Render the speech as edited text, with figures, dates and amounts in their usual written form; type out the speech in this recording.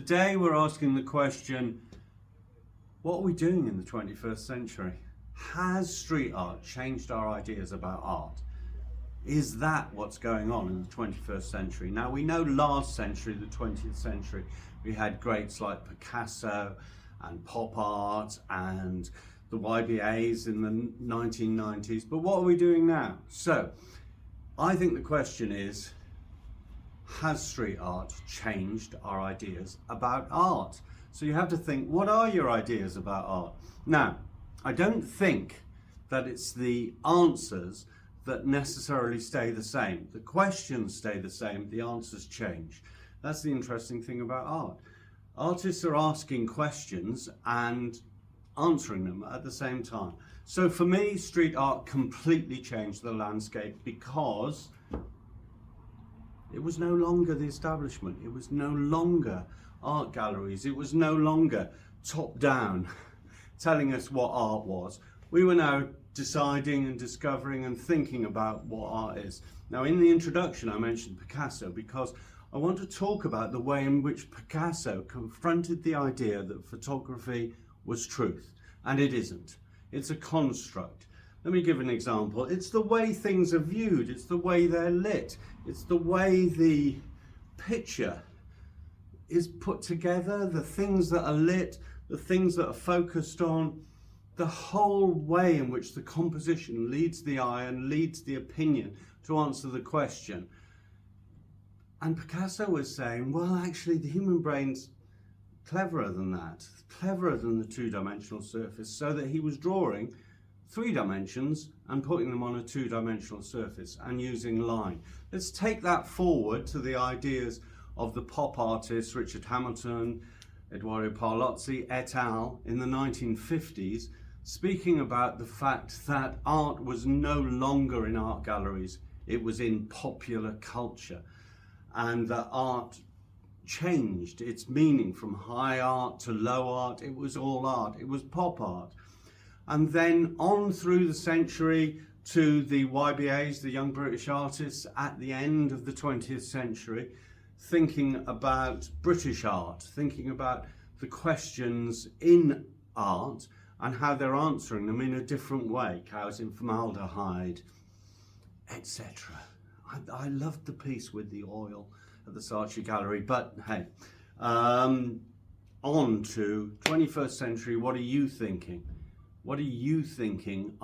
Today we're asking the question, what are we doing in the 21st century? Has street art changed our ideas about art? Is that what's going on in the 21st century? Now, we know last century, the 20th century, we had greats like Picasso and pop art and the YBAs in the 1990s, but what are we doing now? So I think the question is, has street art changed our ideas about art? So you have to think, what are your ideas about art? Now, I don't think that it's the answers that necessarily stay the same. The questions stay the same, the answers change. That's the interesting thing about art. Artists are asking questions and answering them at the same time. So for me, street art completely changed the landscape because it was no longer the establishment. It was no longer art galleries. It was no longer top down telling us what art was. We were now deciding and discovering and thinking about what art is. Now, in the introduction, I mentioned Picasso because I want to talk about the way in which Picasso confronted the idea that photography was truth, and it isn't. It's a construct. Let me give an example. It's the way things are viewed. It's the way they're lit. It's the way the picture is put together, the things that are lit, the things that are focused on, the whole way in which the composition leads the eye and leads the opinion to answer the question. And Picasso was saying, well, actually, the human brain's cleverer than that, cleverer than the two-dimensional surface, so that he was drawing 3 dimensions and putting them on a 2-dimensional surface and using line. Let's take that forward to the ideas of the pop artists Richard Hamilton, Eduardo Paolozzi et al. In the 1950s, speaking about the fact that art was no longer in art galleries, it was in popular culture, and that art changed its meaning from high art to low art. It was all art, it was pop art. And then on through the century to the YBAs, the Young British Artists, at the end of the 20th century, thinking about British art, thinking about the questions in art and how they're answering them in a different way, cows in formaldehyde, etc. I loved the piece with the oil at the Saatchi Gallery, but hey, on to 21st century, what are you thinking? What are you thinking